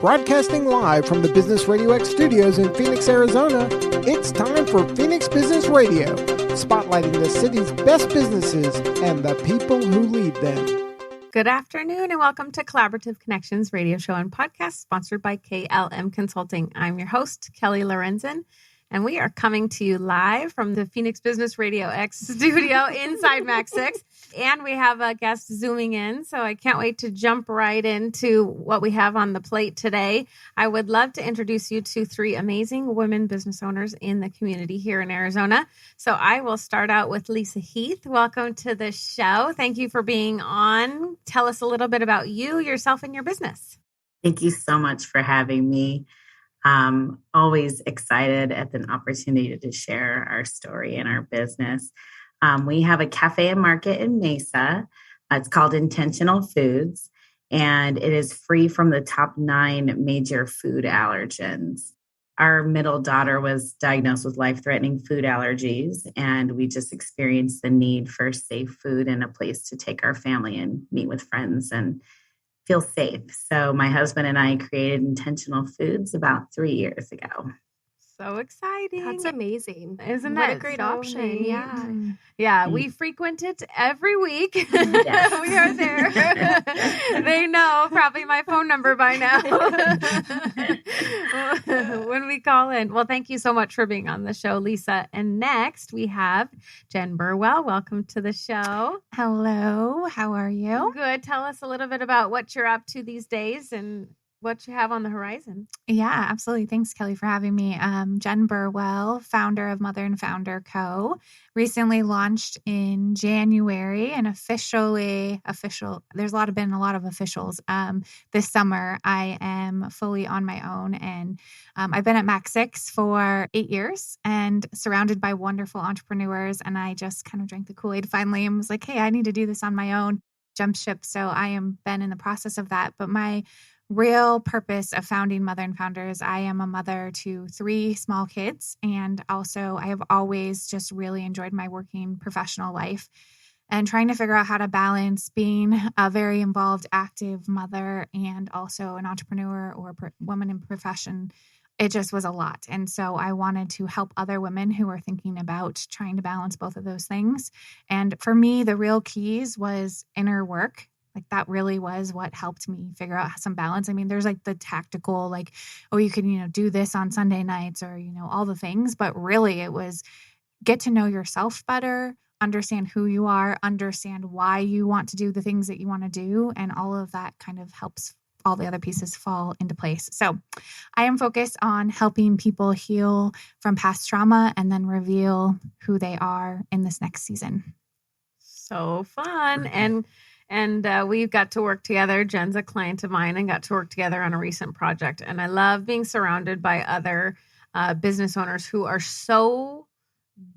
Broadcasting live from the Business RadioX studios in Phoenix, Arizona, it's time for Phoenix Business Radio, spotlighting the city's best businesses and the people who lead them. Good afternoon and welcome to Collaborative Connections radio show and podcast sponsored by KLM Consulting. I'm your host, Kelly Lorenzen, and we are coming to you live from the Phoenix Business RadioX studio inside Max 6. And we have a guest zooming in, so I can't wait to jump right into what we have on the plate today. I would love to introduce you to three amazing women business owners in the community here in Arizona. So I will start out with Lisa Heath. Welcome to the show. Thank you for being on. Tell us a little bit about you, yourself, and your business. Thank you so much for having me. Always excited at the opportunity to share our story and our business. We have a cafe and market in Mesa. It's called Intentional Foods, and it is free from the top 9 major food allergens. Our middle daughter was diagnosed with life-threatening food allergies, and we just experienced the need for safe food and a place to take our family and meet with friends and feel safe. So my husband and I created Intentional Foods about 3 years ago. So exciting. That's amazing. Isn't what that a great so option? neat? Yeah. Yeah, we frequent it every week. Yes. We are there. They know probably my phone number by now when we call in. Well, thank you so much for being on the show, Lisa. And next we have Jen Burwell. Welcome to the show. Hello. How are you? Good. Tell us a little bit about what you're up to these days and what you have on the horizon. Yeah, absolutely. Thanks, Kelly, for having me. Jen Burwell, founder of Mother and Founder Co. Recently launched in January and official. There's been a lot of officials. This summer, I am fully on my own, and I've been at Max 6 for 8 years and surrounded by wonderful entrepreneurs. And I just kind of drank the Kool-Aid finally and was like, hey, I need to do this on my own. Jump ship. So I am been in the process of that. But my real purpose of founding Mother and Founders, I am a mother to 3 small kids. And also I have always just really enjoyed my working professional life and trying to figure out how to balance being a very involved, active mother and also an entrepreneur or woman in profession. It just was a lot. And so I wanted to help other women who are thinking about trying to balance both of those things. And for me, the real keys was inner work. Like that really was what helped me figure out some balance. I mean, there's like the tactical, like, oh, you can, do this on Sunday nights or, all the things, but really it was get to know yourself better, understand who you are, understand why you want to do the things that you want to do. And all of that kind of helps all the other pieces fall into place. So I am focused on helping people heal from past trauma and then reveal who they are in this next season. So fun. And we've got to work together. Jen's a client of mine and got to work together on a recent project. And I love being surrounded by other business owners who are so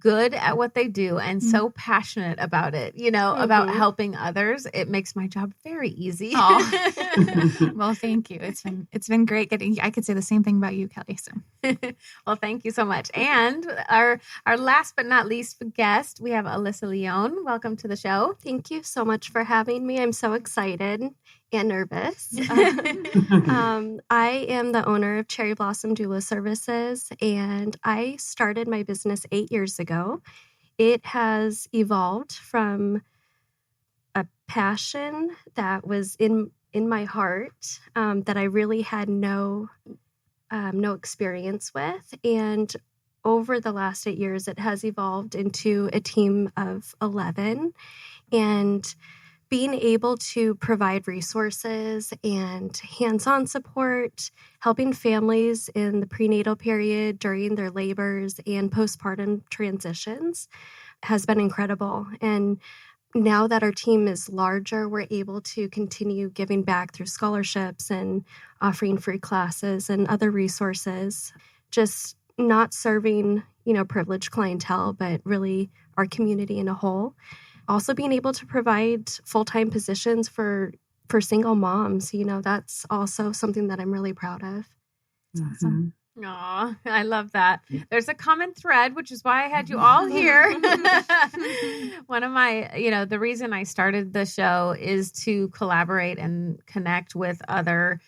good at what they do and so passionate about it, about helping others. It makes my job very easy. Well, thank you. It's been great I could say the same thing about you, Kelly. So well, thank you so much. And our last but not least guest, we have Alyssa Leon. Welcome to the show. Thank you so much for having me. I'm so excited and nervous. I am the owner of Cherry Blossom Doula Services, and I started my business 8 years ago. It has evolved from a passion that was in my heart that I really had no experience with. And over the last 8 years, it has evolved into a team of 11. And being able to provide resources and hands-on support, helping families in the prenatal period, during their labors, and postpartum transitions has been incredible. And now that our team is larger, we're able to continue giving back through scholarships and offering free classes and other resources, just not serving, privileged clientele, but really our community in a whole. Also being able to provide full-time positions for single moms, that's also something that I'm really proud of. That's awesome. Aw, I love that. There's a common thread, which is why I had you all here. One of my, the reason I started the show is to collaborate and connect with other,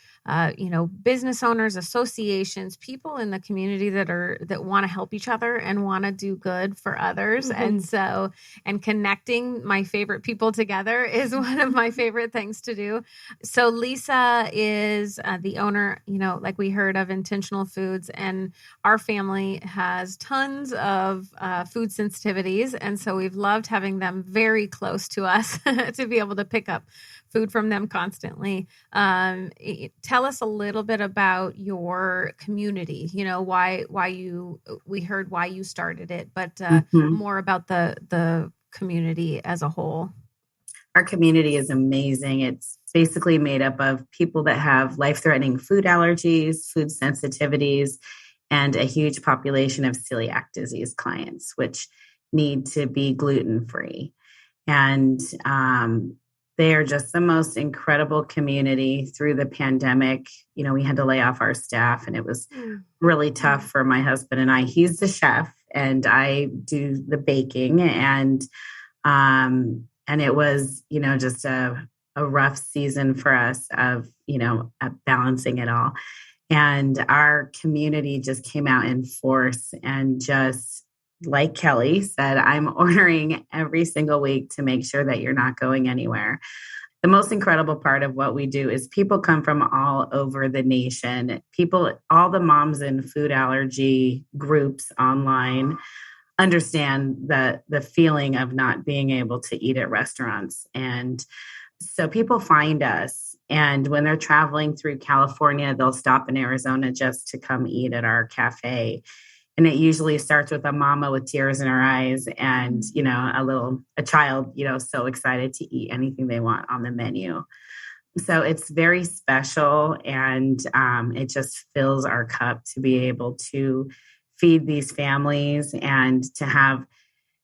business owners, associations, people in the community that want to help each other and want to do good for others. Mm-hmm. And connecting my favorite people together is one of my favorite things to do. So Lisa is the owner, like we heard, of Intentional Foods, and our family has tons of food sensitivities. And so we've loved having them very close to us to be able to pick up food from them constantly. Tell us a little bit about your community, we heard why you started it, but more about the community as a whole. Our community is amazing. It's basically made up of people that have life-threatening food allergies, food sensitivities, and a huge population of celiac disease clients, which need to be gluten-free. And they are just the most incredible community. Through the pandemic, we had to lay off our staff, and it was really tough for my husband and I. He's the chef, and I do the baking, and it was, just a rough season for us of, balancing it all. And our community just came out in force, and just like Kelly said, I'm ordering every single week to make sure that you're not going anywhere. The most incredible part of what we do is people come from all over the nation. All the moms in food allergy groups online understand the feeling of not being able to eat at restaurants. And so people find us, and when they're traveling through California, they'll stop in Arizona just to come eat at our cafe. And it usually starts with a mama with tears in her eyes and, a child, so excited to eat anything they want on the menu. So it's very special, and it just fills our cup to be able to feed these families and to have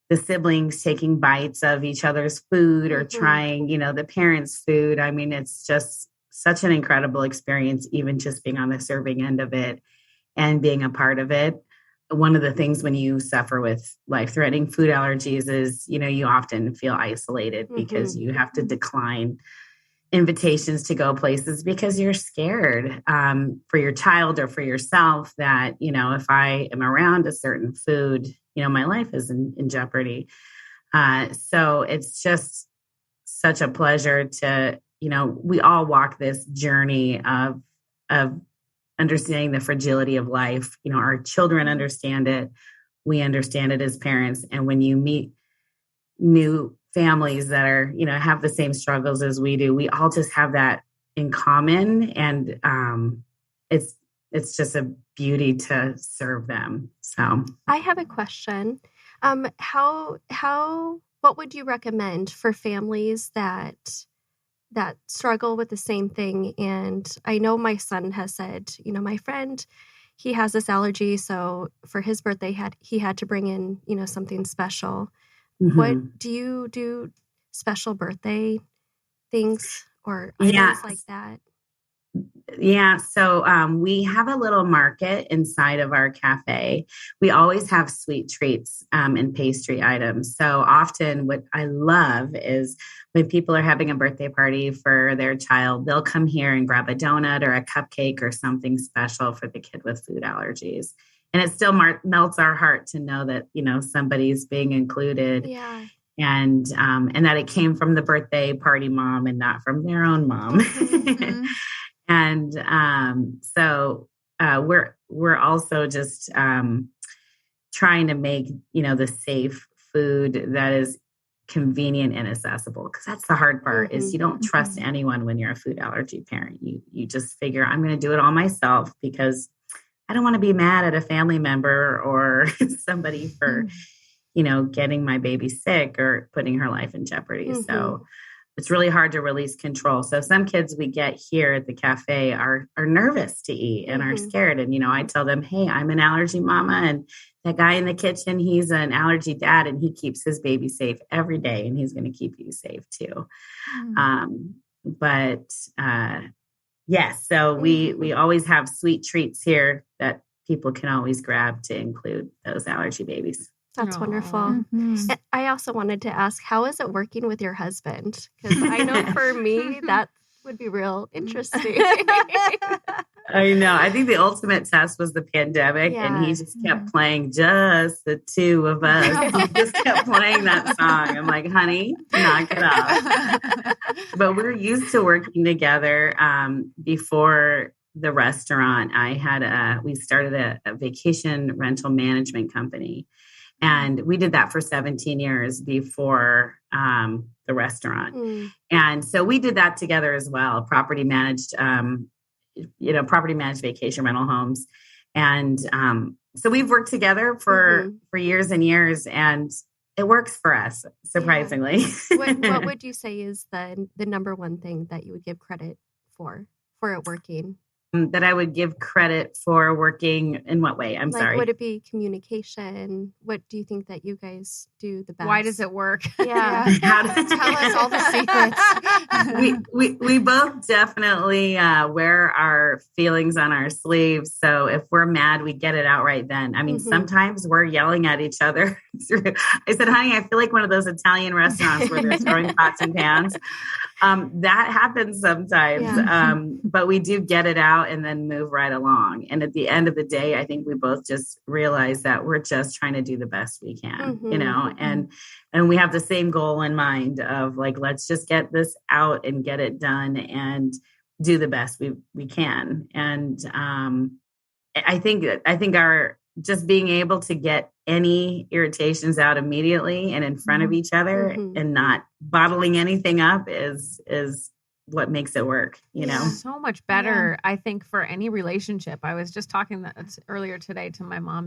the siblings taking bites of each other's food or trying, the parents' food. I mean, it's just such an incredible experience, even just being on the serving end of it and being a part of it. One of the things when you suffer with life-threatening food allergies is, you often feel isolated because you have to decline invitations to go places because you're scared for your child or for yourself that, if I am around a certain food, my life is in jeopardy. So it's just such a pleasure to, we all walk this journey of understanding the fragility of life. Our children understand it. We understand it as parents. And when you meet new families that are, have the same struggles as we do, we all just have that in common. And it's just a beauty to serve them. So I have a question. What would you recommend for families that struggle with the same thing? And I know my son has said, my friend, he has this allergy, so for his birthday he had to bring in, something special. What do you do? Special birthday things or items like that? Yeah. So we have a little market inside of our cafe. We always have sweet treats and pastry items. So often what I love is when people are having a birthday party for their child, they'll come here and grab a donut or a cupcake or something special for the kid with food allergies. And it still melts our heart to know that, somebody's being included. Yeah. And that it came from the birthday party mom and not from their own mom. And so we're also just trying to make, the safe food that is convenient and accessible, because that's the hard part is you don't trust anyone when you're a food allergy parent. You just figure I'm going to do it all myself because I don't want to be mad at a family member or somebody for, getting my baby sick or putting her life in jeopardy. So it's really hard to release control. So some kids we get here at the cafe are nervous to eat and are scared. And, I tell them, hey, I'm an allergy mama. And that guy in the kitchen, he's an allergy dad and he keeps his baby safe every day. And he's going to keep you safe too. Yes, so we always have sweet treats here that people can always grab to include those allergy babies. That's Aww. wonderful. Mm-hmm. And I also wanted to ask, how is it working with your husband? Because I know for me, that would be real interesting. I know. I think the ultimate test was the pandemic, and he just kept playing just the two of us. He just kept playing that song. I'm like, honey, knock it off. But we're used to working together. Before the restaurant, we started a vacation rental management company. And we did that for 17 years before the restaurant. And so we did that together as well, property managed vacation rental homes. And so we've worked together for years and years, and it works for us, surprisingly. What would you say is the number one thing that you would give credit for it working? That I would give credit for working in what way? I'm sorry. Would it be communication? What do you think that you guys do the best? Why does it work? Yeah. How to tell us all the secrets. we both definitely wear our feelings on our sleeves. So if we're mad, we get it out right then. I mean, sometimes we're yelling at each other. I said, honey, I feel like one of those Italian restaurants where they're throwing pots and pans. That happens sometimes, but we do get it out and then move right along. And at the end of the day, I think we both just realize that we're just trying to do the best we can, and we have the same goal in mind of like, let's just get this out and get it done and do the best we can. And I think our just being able to get any irritations out immediately and in front of each other and not bottling anything up is what makes it work, So much better, I think, for any relationship. I was just talking earlier today to my mom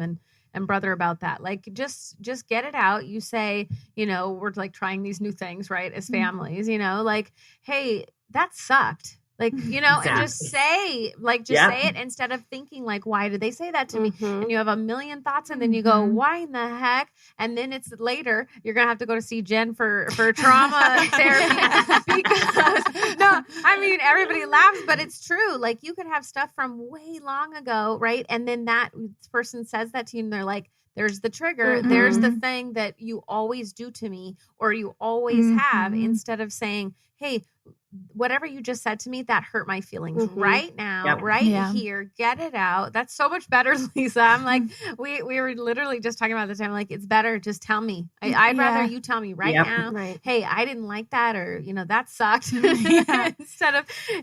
and brother about that. Like, just get it out. You say, we're like trying these new things, right? As families, like, hey, that sucked. Like, exactly. And just say, say it instead of thinking like, why did they say that to me? And you have a million thoughts and then you go, why in the heck? And then it's later, you're going to have to go to see Jen for trauma therapy because everybody laughs, but it's true. Like, you could have stuff from way long ago, right? And then that person says that to you and they're like, there's the trigger. There's the thing that you always do to me or you always have, instead of saying, hey, whatever you just said to me, that hurt my feelings right now, here, get it out. That's so much better, Lisa. I'm like, we were literally just talking about this time. Like, it's better. Just tell me. I'd rather you tell me right now. Right. Hey, I didn't like that, or, that sucked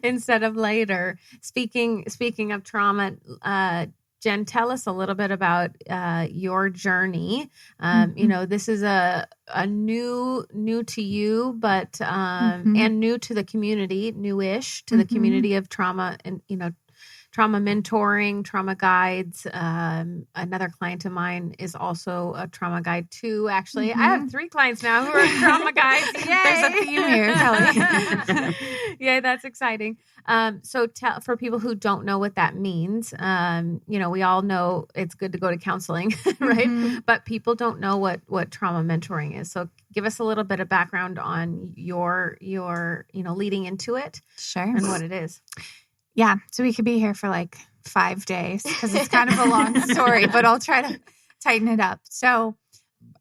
instead of later. Speaking of trauma, Jen, tell us a little bit about your journey. This is a new to you, but and new to the community, newish to the community of trauma and trauma mentoring, trauma guides. Another client of mine is also a trauma guide too. Actually, I have 3 clients now who are trauma guides. Yay! There's a theme here, Kelly. Yeah, that's exciting. So for people who don't know what that means, we all know it's good to go to counseling, right? But people don't know what trauma mentoring is. So give us a little bit of background on your leading into it, sure, and what it is. Yeah, so we could be here for like 5 days because it's kind of a long story, but I'll try to tighten it up. So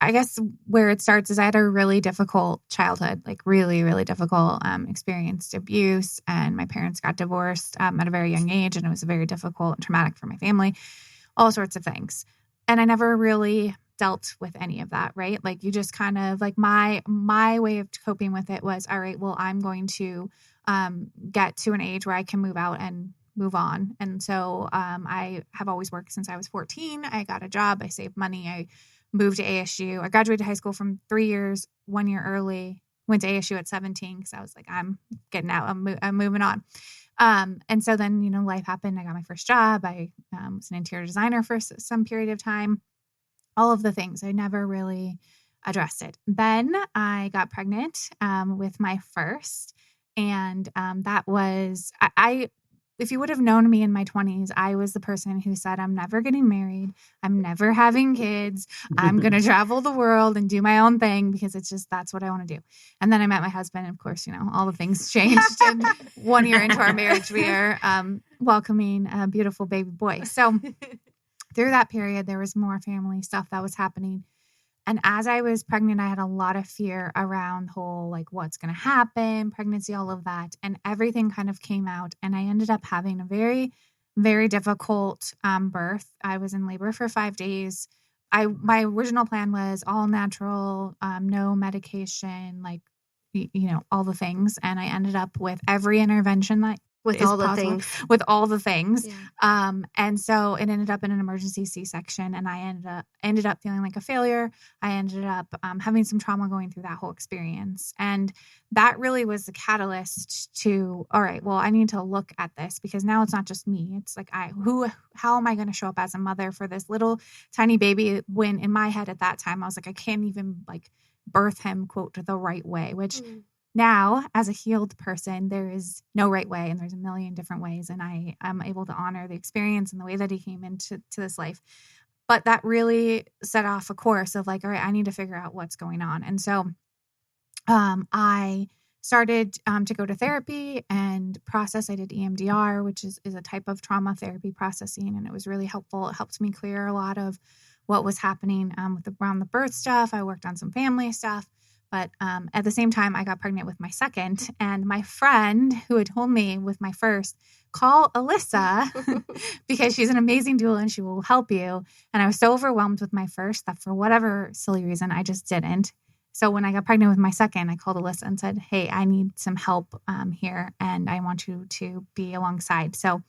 I guess where it starts is I had a really difficult childhood, like really, really difficult, experienced abuse, and my parents got divorced at a very young age, and it was very difficult and traumatic for my family, all sorts of things. And I never really dealt with any of that, right? Like, you just kind of like my way of coping with it was, all right, well, I'm going to get to an age where I can move out and move on. And so I have always worked since I was 14. I got a job. I saved money. I moved to ASU. I graduated high school from 3 years, 1 year early, went to ASU at 17 because I was like, I'm getting out. I'm moving on. And so then, life happened. I got my first job. I was an interior designer for some period of time. All of the things. I never really addressed it. Then I got pregnant with my first. And that was, if you would have known me in my 20s, I was the person who said, I'm never getting married. I'm never having kids. I'm going to travel the world and do my own thing because that's what I want to do. And then I met my husband. And of course, all the things changed. And 1 year into our marriage, we are welcoming a beautiful baby boy. So through that period, there was more family stuff that was happening. And as I was pregnant, I had a lot of fear around whole, like, what's going to happen, pregnancy, all of that. And everything kind of came out. And I ended up having a very, very difficult birth. I was in labor for 5 days. My original plan was all natural, no medication, like, all the things. And I ended up with every intervention that with all the things. With all the things. Yeah. And so it ended up in an emergency C-section, and I ended up feeling like a failure. I ended up having some trauma going through that whole experience. And that really was the catalyst to, all right, well, I need to look at this, because now it's not just me. It's like, how am I going to show up as a mother for this little tiny baby, when in my head at that time, I was like, I can't even like birth him, quote, the right way, which now, as a healed person, there is no right way, and there's a million different ways. And I am able to honor the experience and the way that he came into this life. But that really set off a course of like, all right, I need to figure out what's going on. And so I started to go to therapy and process. I did EMDR, which is a type of trauma therapy processing. And it was really helpful. It helped me clear a lot of what was happening around the birth stuff. I worked on some family stuff. But at the same time, I got pregnant with my second, and my friend who had told me with my first, call Alyssa because she's an amazing doula and she will help you. And I was so overwhelmed with my first that for whatever silly reason, I just didn't. So when I got pregnant with my second, I called Alyssa and said, hey, I need some help here, and I want you to be alongside. So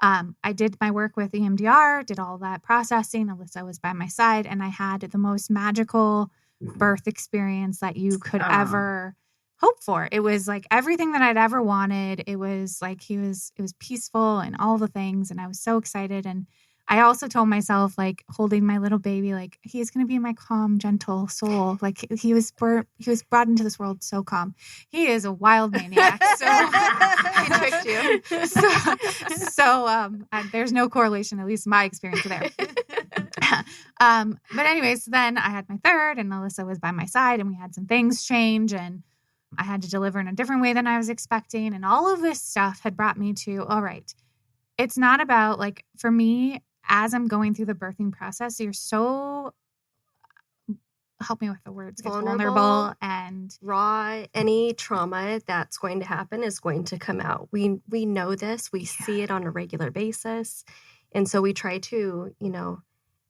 I did my work with EMDR, did all that processing. Alyssa was by my side, and I had the most magical birth experience that you could ever hope for. It was like everything that I'd ever wanted. It was like it was peaceful and all the things. And I was so excited. And I also told myself, like, holding my little baby, like, he's going to be my calm, gentle soul. Like, he was brought into this world so calm. He is a wild maniac. So he tricked you. So there's no correlation, at least my experience there. But anyways, then I had my third, and Alyssa was by my side, and we had some things change, and I had to deliver in a different way than I was expecting. And all of this stuff had brought me to, all right, it's not about, like, for me, as I'm going through the birthing process, you're so, help me with the words, vulnerable and raw. Any trauma that's going to happen is going to come out. We know this. We see it on a regular basis. And so we try to,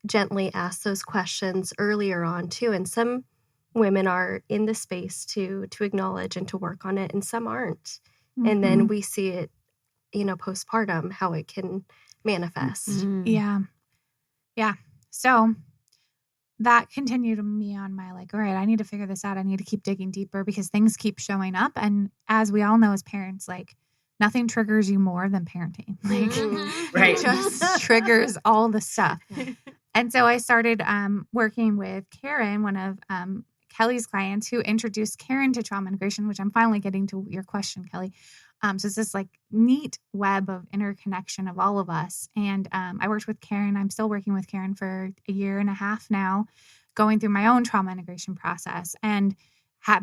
gently ask those questions earlier on too. And some women are in the space to acknowledge and to work on it, and some aren't. Mm-hmm. And then we see it, postpartum, how it can manifest. Mm-hmm. Yeah. So that continued me on my, like, all right, I need to figure this out. I need to keep digging deeper because things keep showing up. And as we all know as parents, like, nothing triggers you more than parenting. Like, right. It just triggers all the stuff. And so I started working with Karen, one of Kelly's clients, who introduced Karen to trauma integration, which I'm finally getting to your question, Kelly. So it's this like neat web of interconnection of all of us. And I worked with Karen. I'm still working with Karen for 1.5 years now, going through my own trauma integration process. And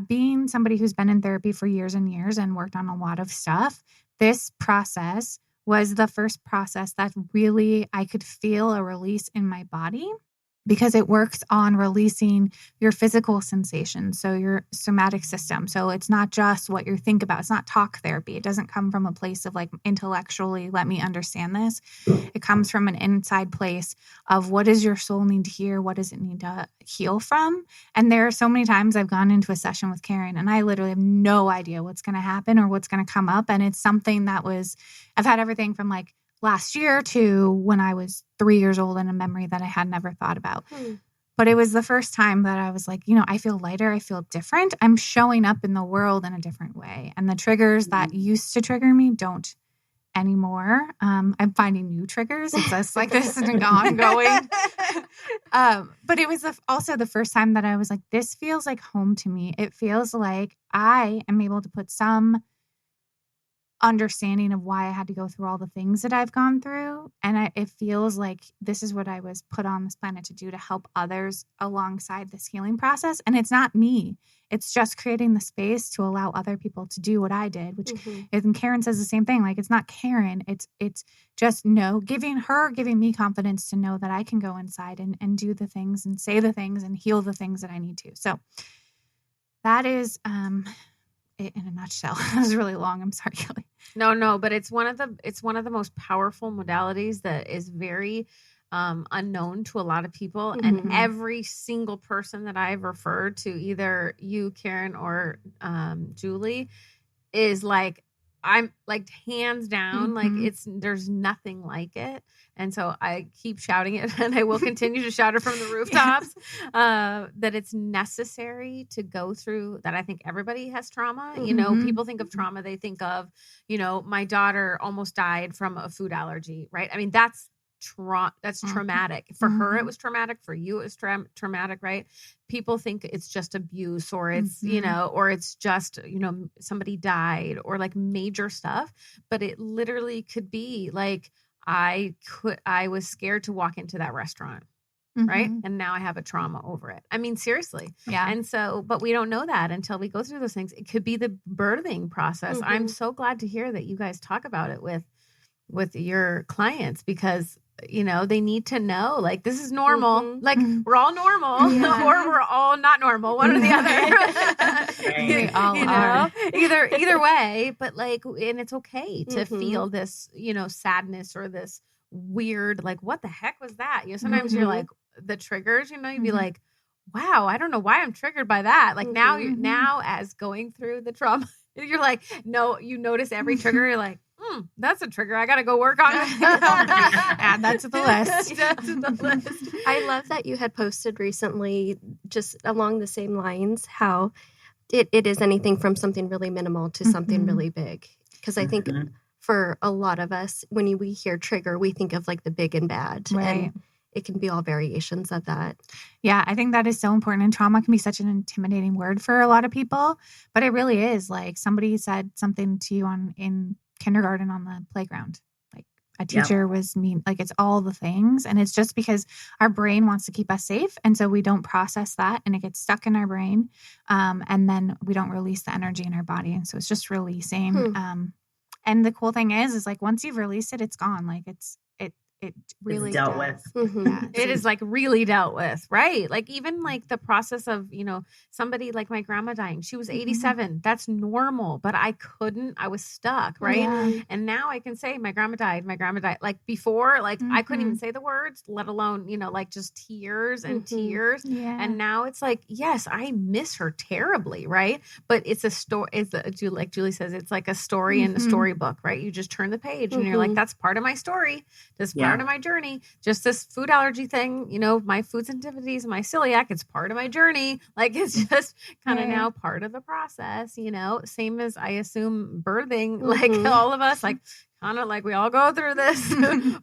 being somebody who's been in therapy for years and years and worked on a lot of stuff, this process was the first process that really I could feel a release in my body, because it works on releasing your physical sensations, so your somatic system. So it's not just what you think about. It's not talk therapy. It doesn't come from a place of like intellectually, let me understand this. It comes from an inside place of what does your soul need to hear? What does it need to heal from? And there are so many times I've gone into a session with Karen and I literally have no idea what's going to happen or what's going to come up. And it's something that I've had everything from like last year to when I was 3 years old in a memory that I had never thought about. But it was the first time that I was like, I feel lighter. I feel different. I'm showing up in the world in a different way. And the triggers that used to trigger me don't anymore. I'm finding new triggers. It's just like this ongoing. But it was also the first time that I was like, this feels like home to me. It feels like I am able to put some understanding of why I had to go through all the things that I've gone through. And it feels like this is what I was put on this planet to do, to help others alongside this healing process. And it's not me. It's just creating the space to allow other people to do what I did, which and Karen says the same thing. Like, it's not Karen. It's just giving me confidence to know that I can go inside and do the things and say the things and heal the things that I need to. So that is, it in a nutshell. That was really long. I'm sorry, Kelly. No, but it's one of the most powerful modalities that is very unknown to a lot of people. And every single person that I've referred to, either you, Karen, or Julie, is like, I'm like, hands down, like there's nothing like it. And so I keep shouting it, and I will continue to shout it from the rooftops, that it's necessary to go through that. I think everybody has trauma. You know, people think of trauma, they think of, you know, my daughter almost died from a food allergy, right? I mean, that's traumatic. For her, it was traumatic. For you, it was traumatic, right? People think it's just abuse, or it's, you know, or it's just, you know, somebody died, or like major stuff. But it literally could be like, I was scared to walk into that restaurant. Right. And now I have a trauma over it. I mean, seriously. Yeah. And so, but we don't know that until we go through those things. It could be the birthing process. I'm so glad to hear that you guys talk about it with your clients, because, you know, they need to know, like, this is normal. Like, we're all normal, or we're all not normal, one or the other. We all are. Either way, but like, and it's okay to feel this, you know, sadness, or this weird, like, what the heck was that? You know, sometimes you're like, the triggers, you know, you'd be like, wow, I don't know why I'm triggered by that. Like, now as going through the trauma, you're like, no, you notice every trigger. You're like, that's a trigger. I got to go work on it. Add that to the list. I love that you had posted recently, just along the same lines, how it is anything from something really minimal to something really big. Because I think for a lot of us, when we hear trigger, we think of like the big and bad. Right. And it can be all variations of that. Yeah, I think that is so important. And trauma can be such an intimidating word for a lot of people, but it really is. Like, somebody said something to you in kindergarten on the playground. Like, a teacher was mean. Like, it's all the things. And it's just because our brain wants to keep us safe. And so we don't process that, and it gets stuck in our brain. And then we don't release the energy in our body. And so it's just releasing. And the cool thing is like, once you've released it, it's gone. Like, it really dealt does. with. Yeah, it is like really dealt with, right? Like, even like the process of, you know, somebody like my grandma dying, she was 87. That's normal, but I was stuck, right? Yeah. And now I can say my grandma died. Like, before, like, I couldn't even say the words, let alone, you know, like, just tears and tears. Yeah. And now it's like, yes, I miss her terribly, right? But it's a story. Like Julie says, it's like a story in a storybook, right? You just turn the page and you're like, that's part of my story. This part of my journey. Just this food allergy thing, you know, my food sensitivities, my celiac, it's part of my journey. Like, it's just kind of now part of the process, you know, same as I assume birthing, like all of us, like, kind of like we all go through this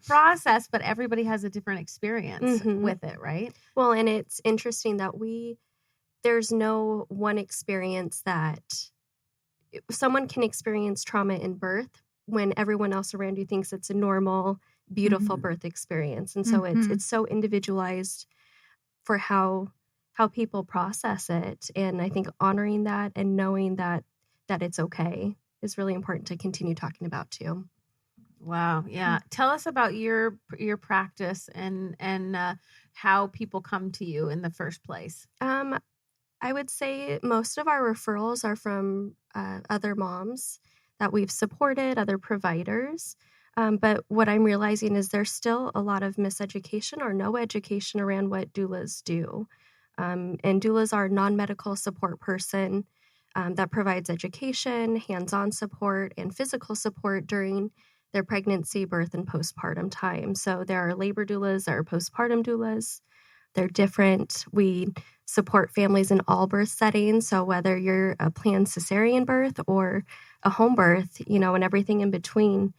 process, but everybody has a different experience with it, right? Well, and it's interesting that there's no one experience that someone can experience trauma in birth when everyone else around you thinks it's a normal, beautiful birth experience. And so it's so individualized for how people process it. And I think honoring that and knowing that it's okay is really important to continue talking about too. Wow. Yeah. Tell us about your practice and how people come to you in the first place. I would say most of our referrals are from other moms that we've supported, other providers. But what I'm realizing is there's still a lot of miseducation or no education around what doulas do. And doulas are a non-medical support person that provides education, hands-on support, and physical support during their pregnancy, birth, and postpartum time. So there are labor doulas, there are postpartum doulas. They're different. We support families in all birth settings. So whether you're a planned cesarean birth or a home birth, you know, and everything in between,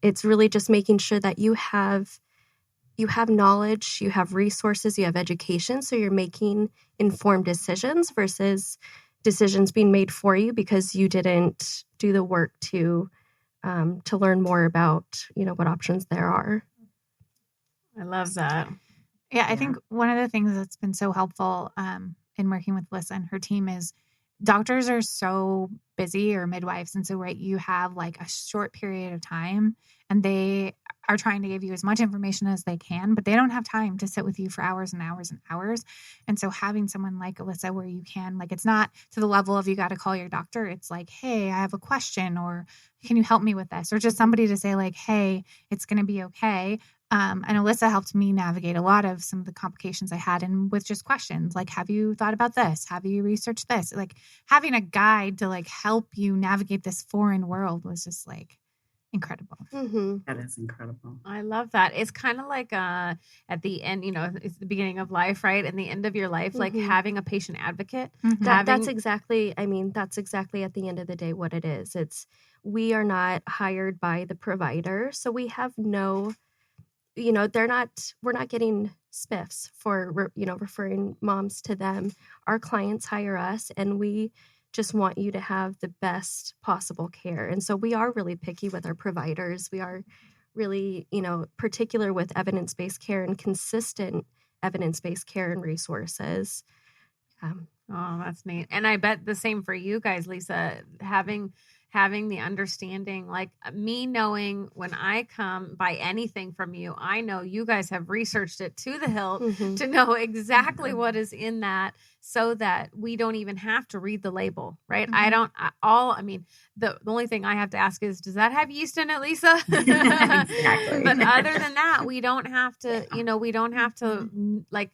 it's really just making sure that you have knowledge, you have resources, you have education. So you're making informed decisions versus decisions being made for you because you didn't do the work to to learn more about, what options there are. I love that. Yeah, I think one of the things that's been so helpful in working with Alyssa and her team is doctors are so busy, or midwives. And so, right, you have like a short period of time and they are trying to give you as much information as they can, but they don't have time to sit with you for hours and hours and hours. And so having someone like Alyssa where you can, like, it's not to the level of you got to call your doctor. It's like, hey, I have a question, or can you help me with this? Or just somebody to say like, hey, it's going to be okay. And Alyssa helped me navigate a lot of some of the complications I had, and with just questions like, have you thought about this? Have you researched this? Like having a guide to like help you navigate this foreign world was just like incredible. Mm-hmm. That is incredible. I love that. It's kind of like at the end, it's the beginning of life, right? And the end of your life, like having a patient advocate. Mm-hmm. That's exactly at the end of the day what it is. We are not hired by the provider, so we have no, we're not getting spiffs for, referring moms to them. Our clients hire us, and we just want you to have the best possible care. And so we are really picky with our providers. We are really, particular with evidence-based care and consistent evidence-based care and resources. Oh, that's neat. And I bet the same for you guys, Lisa, having the understanding, like me knowing when I come buy anything from you, I know you guys have researched it to the hilt to know exactly what is in that, so that we don't even have to read the label, right? The only thing I have to ask is, does that have yeast in it, Lisa? Exactly. But other than that, we don't have to, we don't have to like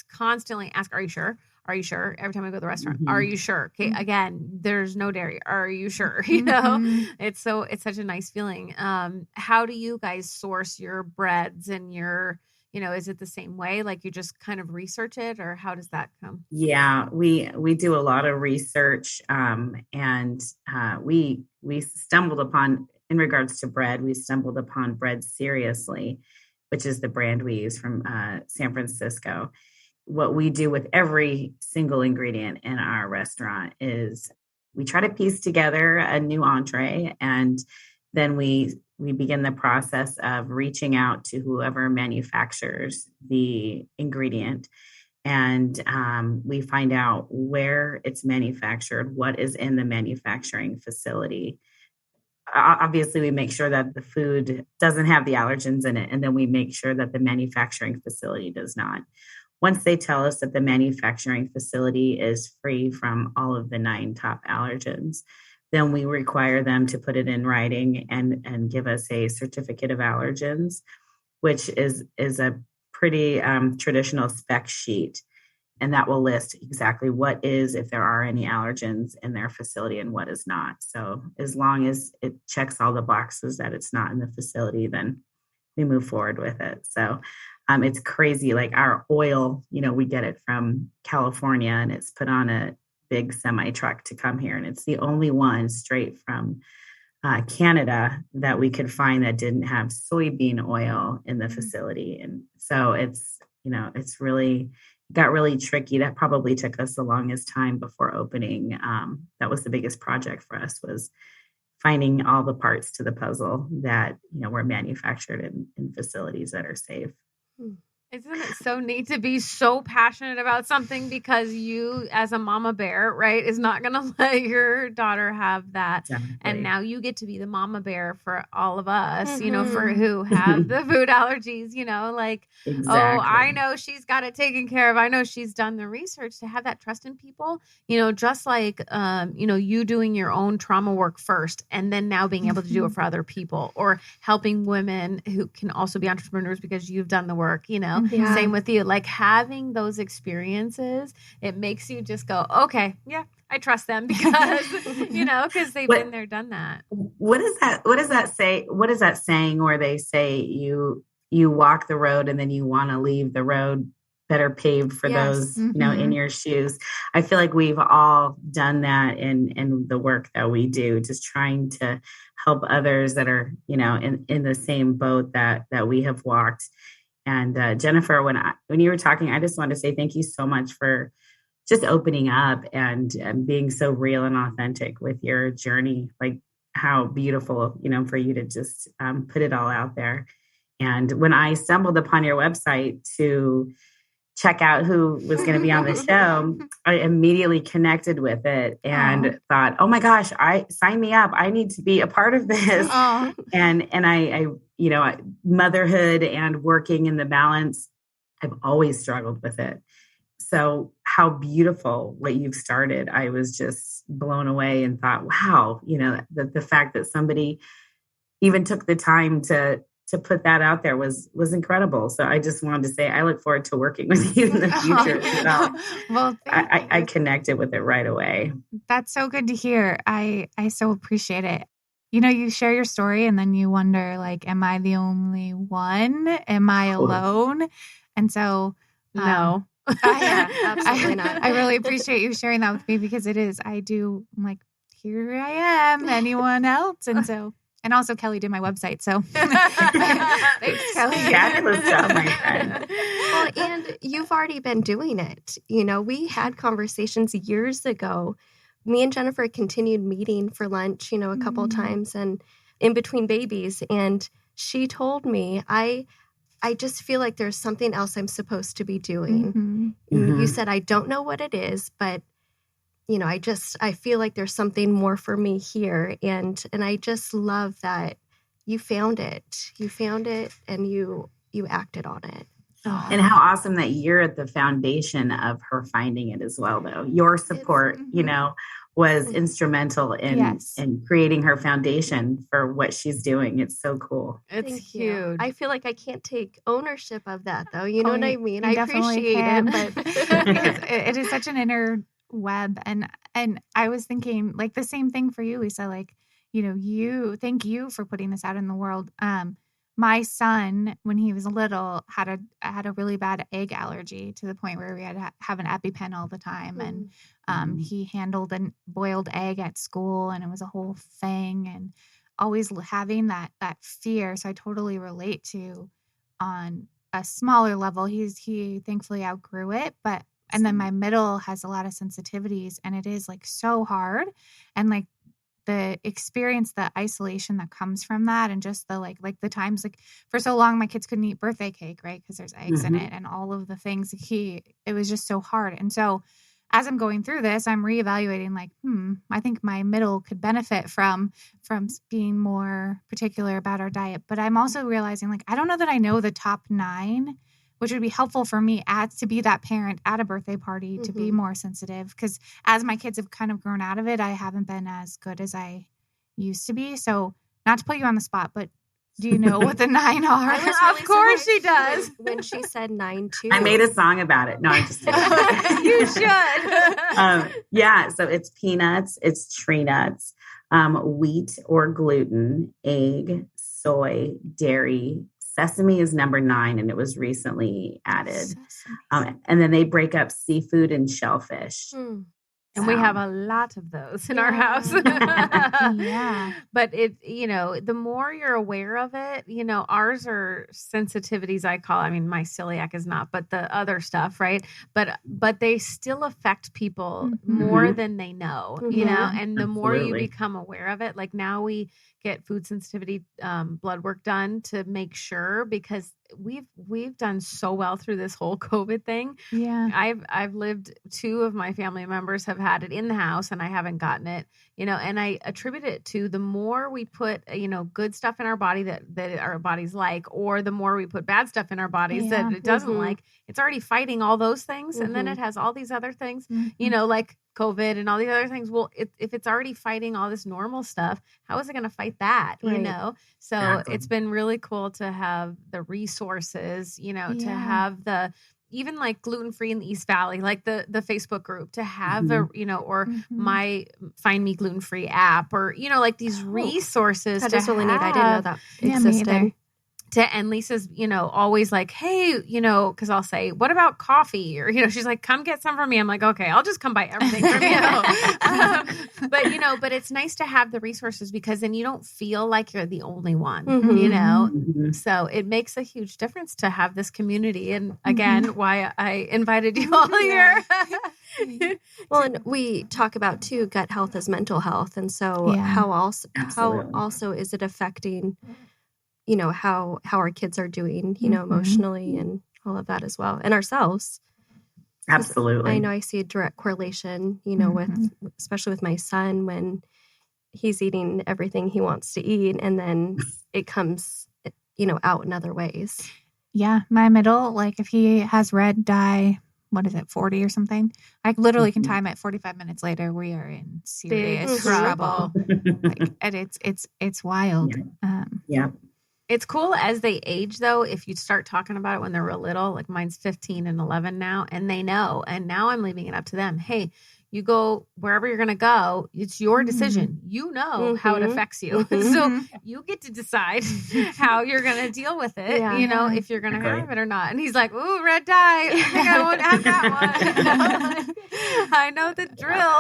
constantly ask, are you sure? Are you sure? Every time I go to the restaurant, are you sure? Okay, again, there's no dairy. Are you sure? It's such a nice feeling. How do you guys source your breads and your, is it the same way? Like you just kind of research it, or how does that come? Yeah, we do a lot of research, and we stumbled upon, in regards to bread, we stumbled upon Bread Seriously, which is the brand we use from San Francisco. What we do with every single ingredient in our restaurant is we try to piece together a new entree, and then we begin the process of reaching out to whoever manufactures the ingredient, and we find out where it's manufactured, what is in the manufacturing facility. Obviously, we make sure that the food doesn't have the allergens in it, and then we make sure that the manufacturing facility does not. Once they tell us that the manufacturing facility is free from all of the 9 top allergens, then we require them to put it in writing and give us a certificate of allergens, which is a pretty traditional spec sheet. And that will list exactly what is, if there are any allergens in their facility, and what is not. So as long as it checks all the boxes that it's not in the facility, then we move forward with it. So it's crazy. Like our oil, we get it from California, and it's put on a big semi truck to come here. And it's the only one straight from Canada that we could find that didn't have soybean oil in the facility. And so it's really got really tricky. That probably took us the longest time before opening. That was the biggest project for us, was finding all the parts to the puzzle that, were manufactured in facilities that are safe. Isn't it so neat to be so passionate about something, because you, as a mama bear, right, is not going to let your daughter have that. Exactly. And now you get to be the mama bear for all of us, for who have the food allergies, like, Exactly. Oh, I know she's got it taken care of. I know she's done the research. To have that trust in people, just like, you doing your own trauma work first, and then now being able to do it for other people, or helping women who can also be entrepreneurs because you've done the work, Yeah. Same with you. Like having those experiences, it makes you just go, okay, yeah, I trust them because, because they've been there, done that. What is that say? What is that saying where they say you walk the road and then you want to leave the road better paved for those, in your shoes? I feel like we've all done that in the work that we do, just trying to help others that are, in the same boat that we have walked. And Jennifer, when you were talking, I just wanted to say thank you so much for just opening up and being so real and authentic with your journey. Like, how beautiful, for you to just put it all out there. And when I stumbled upon your website to check out who was going to be on the show, I immediately connected with it and thought, oh my gosh, sign me up. I need to be a part of this. And I, motherhood and working in the balance, I've always struggled with it. So how beautiful what you've started. I was just blown away and thought, wow, the fact that somebody even took the time to put that out there was incredible. So I just wanted to say, I look forward to working with you in the future as well. Well, I connected with it right away. That's so good to hear. I so appreciate it. You share your story and then you wonder, like, am I the only one? Am I alone? And so, no. Absolutely not. I really appreciate you sharing that with me because it is, I'm like, here I am, anyone else? And so, and also Kelly did my website. So thanks, Kelly. Fabulous job, my friend. Well, and you've already been doing it. We had conversations years ago. Me and Jennifer continued meeting for lunch, a couple of times and in between babies. And she told me, I just feel like there's something else I'm supposed to be doing. You said, I don't know what it is, but I feel like there's something more for me here. And I just love that you found it. You found it and you acted on it. And how awesome that you're at the foundation of her finding it as well, though. Your support, was instrumental in creating her foundation for what she's doing. It's so cool. It's huge. I feel like I can't take ownership of that, though. You know what I mean? I appreciate it, but it is such an inner web. And I was thinking, like, the same thing for you, Lisa. Like, thank you for putting this out in the world. My son, when he was little, had a really bad egg allergy to the point where we had to have an EpiPen all the time. And he handled a boiled egg at school, and it was a whole thing. And always having that fear. So I totally relate to on a smaller level. He thankfully outgrew it, and then my middle has a lot of sensitivities, and it is like so hard. And like the experience, the isolation that comes from that, and just the like the times, like, for so long my kids couldn't eat birthday cake, right? Because there's eggs in it and all of the things. It was just so hard. And so as I'm going through this, I'm reevaluating, like, I think my middle could benefit from being more particular about our diet. But I'm also realizing, like, I don't know that I know the top 9, which would be helpful for me to be that parent at a birthday party, to be more sensitive. Because as my kids have kind of grown out of it, I haven't been as good as I used to be. So not to put you on the spot, but do you know what the 9 are? Really, of course she does. When she said 9 too. I made a song about it. No, I'm just kidding. You should. So it's peanuts, it's tree nuts, wheat or gluten, egg, soy, dairy. Sesame is number 9, and it was recently added. And then they break up seafood and shellfish. And we have a lot of those in our house. But the more you're aware of it, ours are sensitivities, I call. I mean, my celiac is not, but the other stuff, right? But they still affect people more than they know, and the more you become aware of it, like now we get food sensitivity blood work done to make sure, because we've done so well through this whole COVID thing. Yeah. I've lived, 2 of my family members have had it in the house and I haven't gotten it, and I attribute it to the more we put, good stuff in our body that our bodies like, or the more we put bad stuff in our bodies that it doesn't like, it's already fighting all those things. And then it has all these other things, like COVID and all these other things. Well, if it's already fighting all this normal stuff, how is it going to fight that? Right. So Exactly. It's been really cool to have the resources, to have the, even like gluten-free in the East Valley, like the Facebook group, to have or my Find Me Gluten-Free app, or, like these resources. That is really neat. I didn't know that existed. and Lisa's, always like, hey, because I'll say, what about coffee? Or, she's like, come get some from me. I'm like, okay, I'll just come buy everything from you. But it's nice to have the resources because then you don't feel like you're the only one, Mm-hmm. So it makes a huge difference to have this community. And again, why I invited you all here. Well, and we talk about too, gut health is mental health. And so how also is it affecting how our kids are doing, emotionally and all of that as well. And ourselves. Absolutely. I know I see a direct correlation, especially with my son when he's eating everything he wants to eat. And then it comes, out in other ways. Yeah. My middle, like if he has red dye, what is it, 40 or something? I literally can time it 45 minutes later. We are in serious trouble. And it's wild. Yeah. It's cool as they age, though, if you start talking about it when they're real little, like mine's 15 and 11 now, and they know. And now I'm leaving it up to them. Hey, you go wherever you're going to go. It's your decision. You know how it affects you. So you get to decide how you're going to deal with it, if you're going to have it or not. And he's like, ooh, red dye. I think I won't have that one. I know the drill.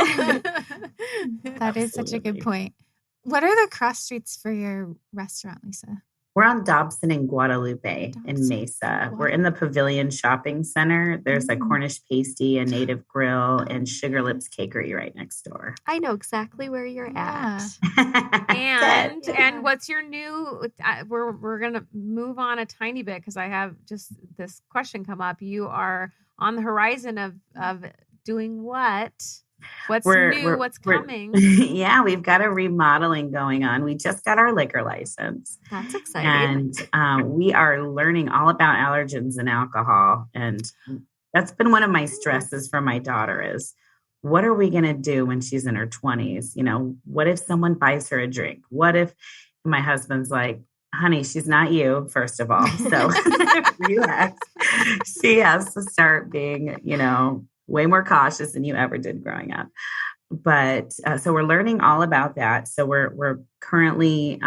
That is such a good point. What are the cross streets for your restaurant, Lisa? We're on Dobson and Guadalupe in Mesa. We're in the Pavilion Shopping Center. There's a Cornish pasty, a native grill, and Sugar Lips Cakery right next door. I know exactly where you're at. And what's your new? We're gonna move on a tiny bit because I have just this question come up. You are on the horizon of doing what? What's new? What's coming? Yeah, we've got a remodeling going on. We just got our liquor license. That's exciting. And we are learning all about allergens and alcohol. And that's been one of my stresses for my daughter is, what are we going to do when she's in her 20s? What if someone buys her a drink? What if my husband's like, honey, she's not you, first of all. So relax. She has to start being, way more cautious than you ever did growing up. But so we're learning all about that. So we're currently,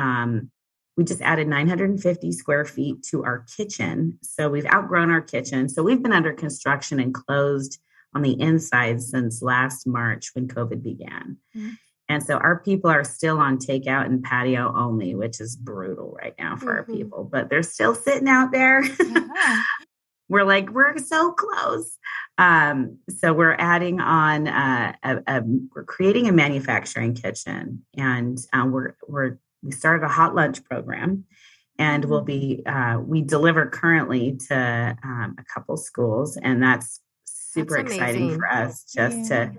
we just added 950 square feet to our kitchen. So we've outgrown our kitchen. So we've been under construction and closed on the inside since last March when COVID began. Mm-hmm. And so our people are still on takeout and patio only, which is brutal right now for our people, but they're still sitting out there. We're like, we're so close. So we're adding on, we're creating a manufacturing kitchen, and we started a hot lunch program, and we deliver currently to a couple schools, and that's super exciting for us to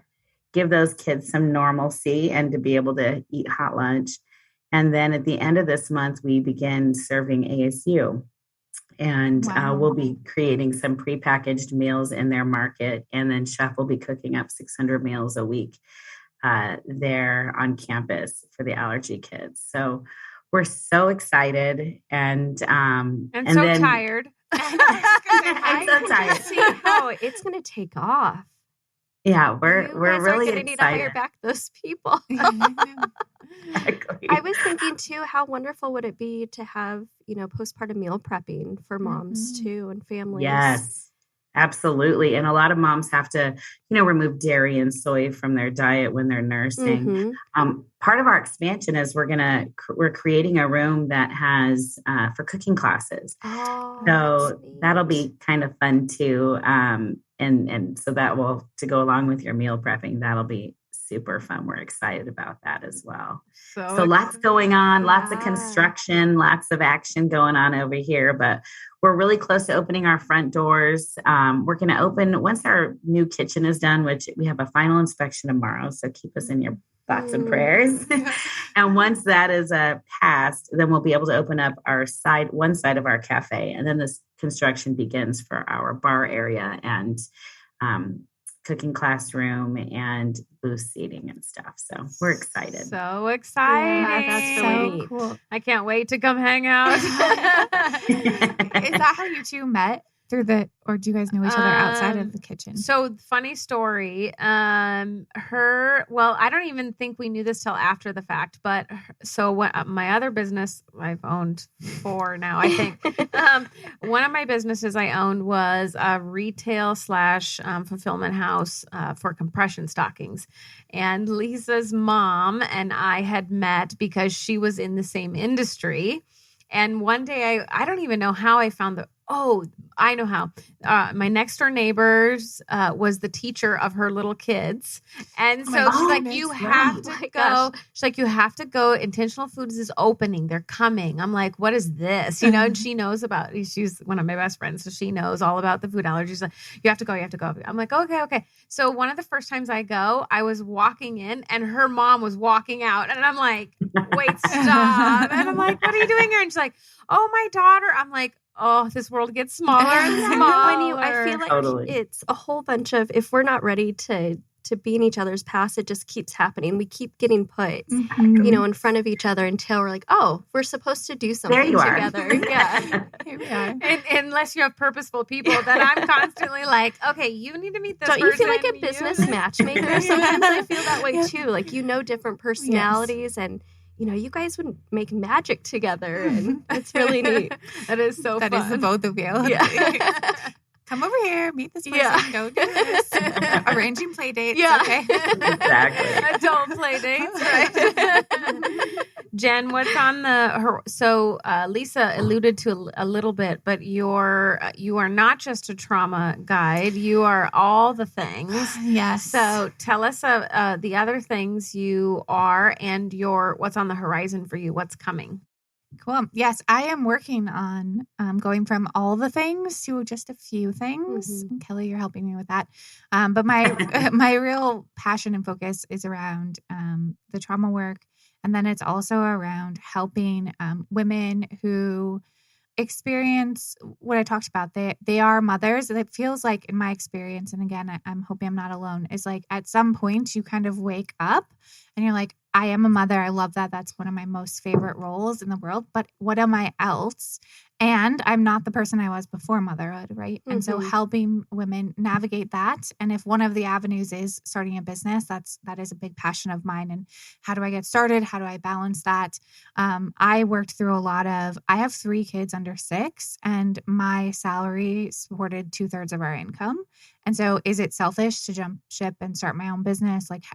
give those kids some normalcy and to be able to eat hot lunch. And then at the end of this month, we begin serving ASU. And we'll be creating some prepackaged meals in their market. And then Chef will be cooking up 600 meals a week there on campus for the allergy kids. So we're so excited and so tired. I'm so tired. See how it's going to take off. Yeah, we're really excited. Need to hire back those people. Exactly. I was thinking too, how wonderful would it be to have, postpartum meal prepping for moms too and families? Yes, absolutely. And a lot of moms have to, remove dairy and soy from their diet when they're nursing. Part of our expansion is we're creating a room that has for cooking classes. So that'll be kind of fun too. And so that will, to go along with your meal prepping, that'll be super fun. We're excited about that as well. So lots going on, lots of construction, lots of action going on over here, but we're really close to opening our front doors. We're going to open once our new kitchen is done, which we have a final inspection tomorrow. So keep us in your thoughts and prayers. And once that is passed, then we'll be able to open up one side of our cafe. And then this construction begins for our bar area and cooking classroom and booth seating and stuff. So we're excited. So exciting. Yeah, that's really neat. Cool. I can't wait to come hang out. Is that how you two met? or do you guys know each other outside of the kitchen? So funny story. I don't even think we knew this till after the fact, but my other business I've owned 4 now, I think. One of my businesses I owned was a retail / fulfillment house for compression stockings. And Lisa's mom and I had met because she was in the same industry. And one day I don't even know how I found I know how. My next door neighbors was the teacher of her little kids. And so she's like, you have to go. She's like, you have to go. Intentional Foods is opening. They're coming. I'm like, what is this? You know, and she knows about it. She's one of my best friends. So she knows all about the food allergies. Like, you have to go. You have to go. I'm like, okay. So one of the first times I go, I was walking in and her mom was walking out. And I'm like, wait, stop. And I'm like, what are you doing here? And she's like, oh, my daughter. I'm like, oh, this world gets smaller and smaller. I feel like it's a whole bunch of, if we're not ready to be in each other's paths, it just keeps happening. We keep getting put, in front of each other until we're like, oh, we're supposed to do something together. Yeah. Here we are. And unless you have purposeful people that I'm constantly like, okay, you need to meet this person. Don't you feel like a business matchmaker? Sometimes I feel that way too. Like, different personalities and you guys would make magic together, and it's really neat. That is so fun. That is the both of you. Yeah. Come over here, meet this person, go do this. Arranging play dates. Yeah. Okay. Exactly. Adult play dates, right? Jen, what's on so Lisa alluded to a little bit, but you are not just a trauma guide. You are all the things. Yes. So tell us the other things you are and what's on the horizon for you, what's coming. Cool. Yes, I am working on going from all the things to just a few things. Mm-hmm. Kelly, you're helping me with that. But my real passion and focus is around the trauma work. And then it's also around helping women who experience what I talked about. They are mothers. It feels like, in my experience, and again, I'm hoping I'm not alone, is like at some point you kind of wake up and you're like, I am a mother. I love that. That's one of my most favorite roles in the world. But what am I else? And I'm not the person I was before motherhood, right? Mm-hmm. And so helping women navigate that. And if one of the avenues is starting a business, that is a big passion of mine. And how do I get started? How do I balance that? I worked through I have 3 kids under 6, and my salary supported 2/3 of our income. And so is it selfish to jump ship and start my own business? Like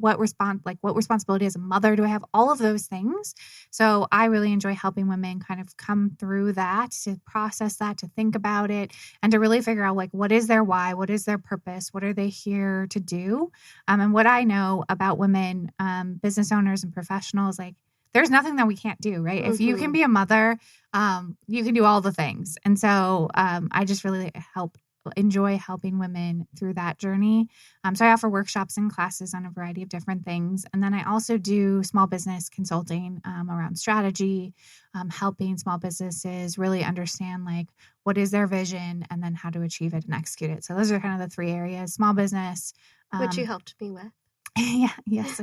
what responsibility as a mother do I have? All of those things. So I really enjoy helping women kind of come through that, to process that, to think about it, and to really figure out like, what is their why? What is their purpose? What are they here to do? And what I know about women, business owners and professionals, like there's nothing that we can't do, right? Mm-hmm. If you can be a mother, you can do all the things. And so I just really enjoy helping women through that journey. So I offer workshops and classes on a variety of different things. And then I also do small business consulting around strategy, helping small businesses really understand like what is their vision and then how to achieve it and execute it. So those are kind of the 3 areas: small business. Which you helped me with. Yes,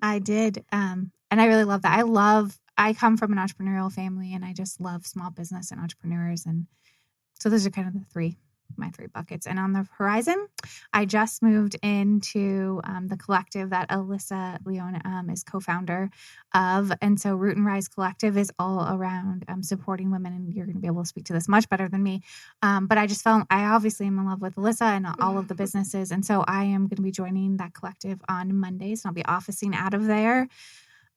I did. And I really love that. I come from an entrepreneurial family, and I just love small business and entrepreneurs. And so those are kind of my 3 buckets. And on the horizon, I just moved into the collective that Alyssa Leon is co-founder of. And so Root and Rise Collective is all around supporting women. And you're going to be able to speak to this much better than me. But I obviously am in love with Alyssa and all of the businesses. And so I am going to be joining that collective on Mondays, and I'll be officing out of there.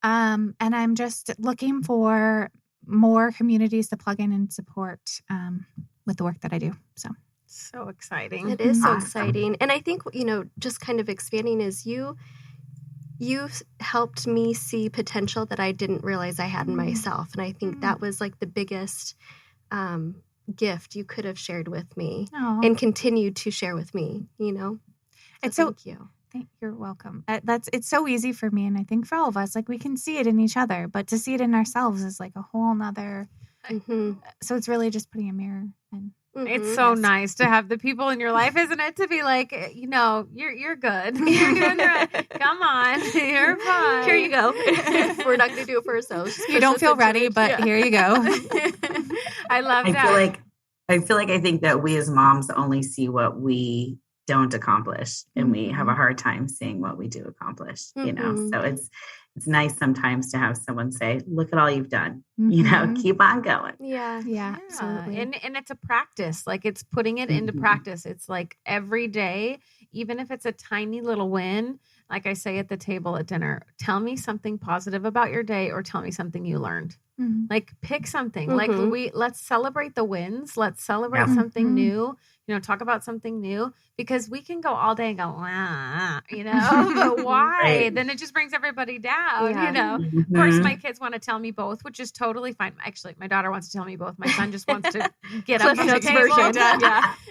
And I'm just looking for more communities to plug in and support with the work that I do. So exciting. It is so exciting. And I think, just kind of expanding is you helped me see potential that I didn't realize I had in myself. And I think that was like the biggest gift you could have shared with me and continued to share with me, So thank you. You're welcome. It's so easy for me. And I think for all of us, like we can see it in each other, but to see it in ourselves is like a whole nother. Mm-hmm. So it's really just putting a mirror in. Mm-hmm. It's so nice to have the people in your life, isn't it? To be like, you're good. You're doing right. Come on. You're fine. Here you go. We're not going to do it for ourselves. You don't feel ready, but here you go. I love that. I feel like I think that we as moms only see what we don't accomplish, and we have a hard time seeing what we do accomplish, you know? So it's nice sometimes to have someone say, look at all you've done, you know, keep on going. Yeah, absolutely. And it's a practice, like it's putting it into practice. It's like every day, even if it's a tiny little win, like I say at the table at dinner, tell me something positive about your day or tell me something you learned. Like pick something, like let's celebrate the wins. Let's celebrate something new, you know, talk about something new, because we can go all day and go, you know, but why? Right. Then it just brings everybody down, you know. Of course, my kids want to tell me both, which is totally fine. Actually, my daughter wants to tell me both. My son just wants to get up from the table.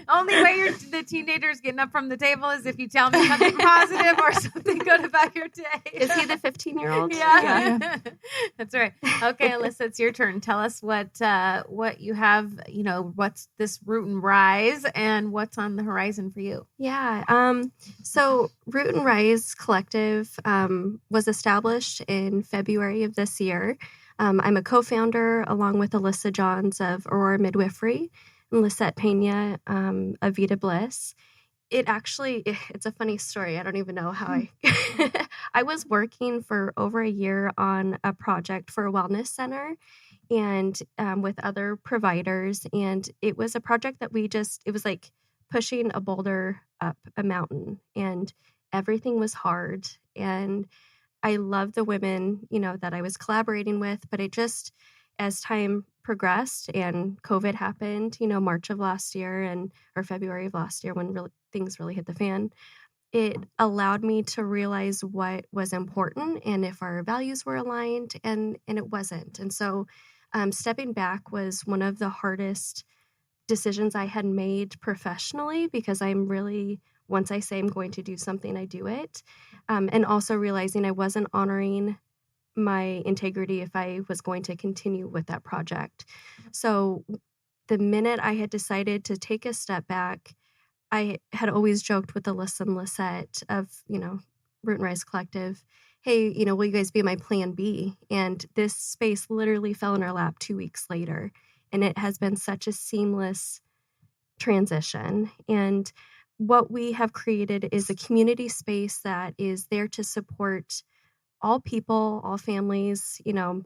Only way the teenager's getting up from the table is if you tell me something positive or something good about your day. Is he the 15-year-old? Yeah. That's right. Okay, Alyssa, it's your turn. Tell us what you have, you know, what's this Root and Rise and what's on the horizon for you? Yeah. So Root and Rise Collective was established in February of this year. I'm a co-founder along with Alyssa Johns of Aurora Midwifery and Lisette Pena of Vita Bliss. It's a funny story. I don't even know how I was working for over a year on a project for a wellness center and with other providers. And it was a project that it was like pushing a boulder up a mountain, and everything was hard. And I loved the women, you know, that I was collaborating with, but it just, as time progressed and COVID happened, you know, March of last year or February of last year, when things really hit the fan, it allowed me to realize what was important and if our values were aligned, and it wasn't. And so stepping back was one of the hardest decisions I had made professionally, because I'm really, once I say I'm going to do something, I do it. And also realizing I wasn't honoring my integrity if I was going to continue with that project. So the minute I had decided to take a step back, I had always joked with Alyssa and Lisette of, you know, Root and Rise Collective, hey, you know, will you guys be my plan B? And this space literally fell in our lap 2 weeks later. And it has been such a seamless transition. And what we have created is a community space that is there to support all people, all families, you know,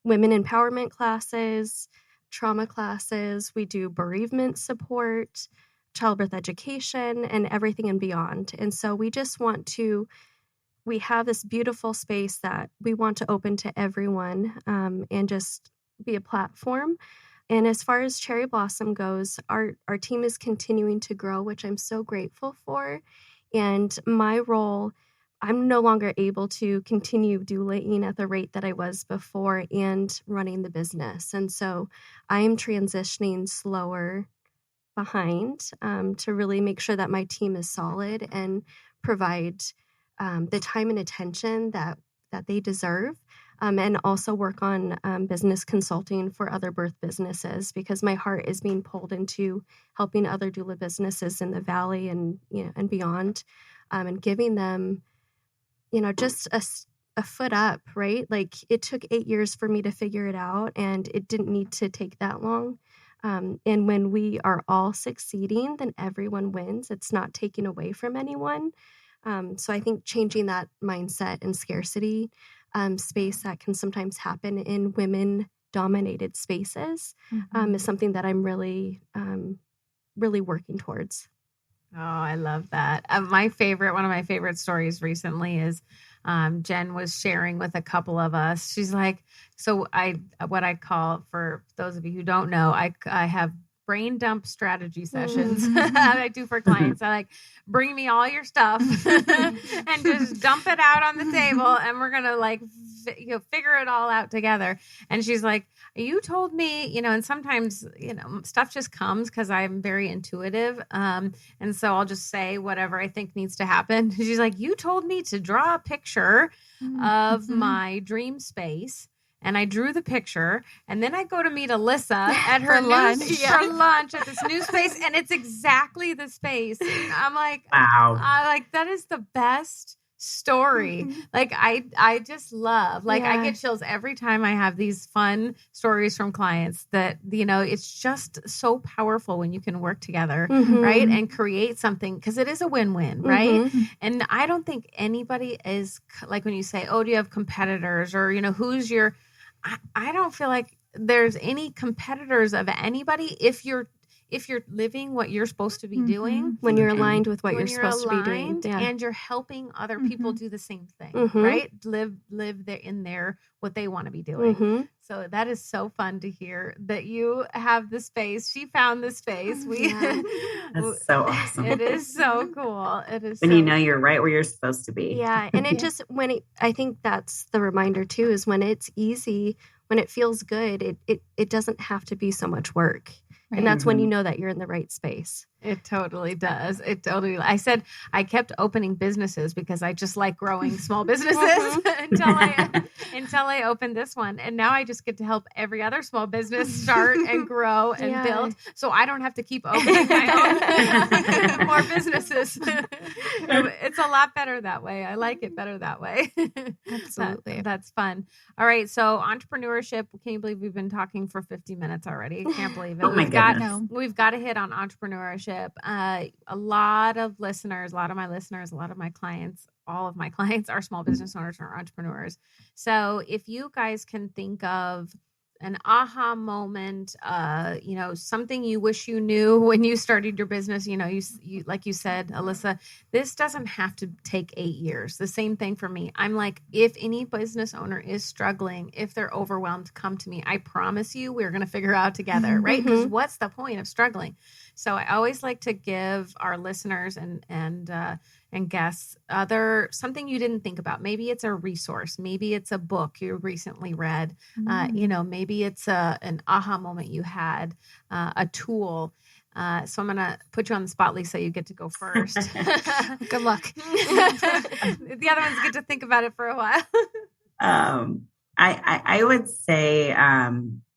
women empowerment classes, trauma classes. We do bereavement support, childbirth education, and everything and beyond. And so we have this beautiful space that we want to open to everyone and just be a platform. And as far as Cherry Blossom goes, our team is continuing to grow, which I'm so grateful for. And my role, I'm no longer able to continue doulaing at the rate that I was before and running the business. And so I am transitioning slower behind to really make sure that my team is solid and provide the time and attention that they deserve. And also work on business consulting for other birth businesses, because my heart is being pulled into helping other doula businesses in the Valley and, you know, and beyond, and giving them, you know, just a foot up, right? Like it took 8 years for me to figure it out, and it didn't need to take that long. And when we are all succeeding, then everyone wins. It's not taking away from anyone. So I think changing that mindset and scarcity space that can sometimes happen in women-dominated spaces is something that I'm really, really working towards. Oh, I love that. One of my favorite stories recently is Jen was sharing with a couple of us. She's like, so what I call, for those of you who don't know, I have brain dump strategy sessions I do for clients. I like, bring me all your stuff and just dump it out on the table, and we're gonna like figure it all out together. And she's like, you told me, you know, and sometimes, you know, stuff just comes because I'm very intuitive, and so I'll just say whatever I think needs to happen. She's like, you told me to draw a picture of my dream space. And I drew the picture, and then I go to meet Alyssa at her lunch at this new space, and it's exactly the space. I'm like, wow! That is the best story. Mm-hmm. Like I just love, like I Yeah. get chills every time I have these fun stories from clients that, it's just so powerful when you can work together, Mhm. right? And create something, because it is a win-win, right? Mhm. And I don't think anybody is like when you say, oh, do you have competitors, or, who's your, I don't feel like there's any competitors of anybody if you're living what you're supposed to be doing, When you're Mhm. aligned with what when you're supposed to be doing. aligned Yeah. and you're helping other people do the same thing, Mhm. right? Live in their what they want to be doing. Mhm. So that is so fun to hear that you have the space. She found the space. Yeah. That's so awesome. It is so cool. It is When so you know you're right where you're supposed to be. Yeah. And it Yeah. just, I think that's the reminder too, is when it's easy, when it feels good, it doesn't have to be so much work. Right. And that's when you Mhm. know that you're in the right space. It totally does. I said I kept opening businesses because I just like growing small businesses until I opened this one. And now I just get to help every other small business start and grow and Yeah. build. So I don't have to keep opening my own more businesses. It's a lot better that way. I like it better that way. Absolutely. That's fun. All right. So entrepreneurship, can you believe we've been talking for 50 minutes already? Can't believe it. Oh my goodness. We've got to hit on entrepreneurship. A lot of my listeners, a lot of my clients, all of my clients are small business owners or entrepreneurs. So if you guys can think of an aha moment, something you wish you knew when you started your business, you like you said, Alyssa, this doesn't have to take 8 years. The same thing for me. I'm like, if any business owner is struggling, if they're overwhelmed, come to me. I promise you, we're going to figure out together, right? Because what's the point of struggling? So I always like to give our listeners and guests something you didn't think about. Maybe it's a resource. Maybe it's a book you recently read. Maybe it's an aha moment you had, a tool. So I'm going to put you on the spot, Lisa. You get to go first. Good luck. The other ones get to think about it for a while. I would say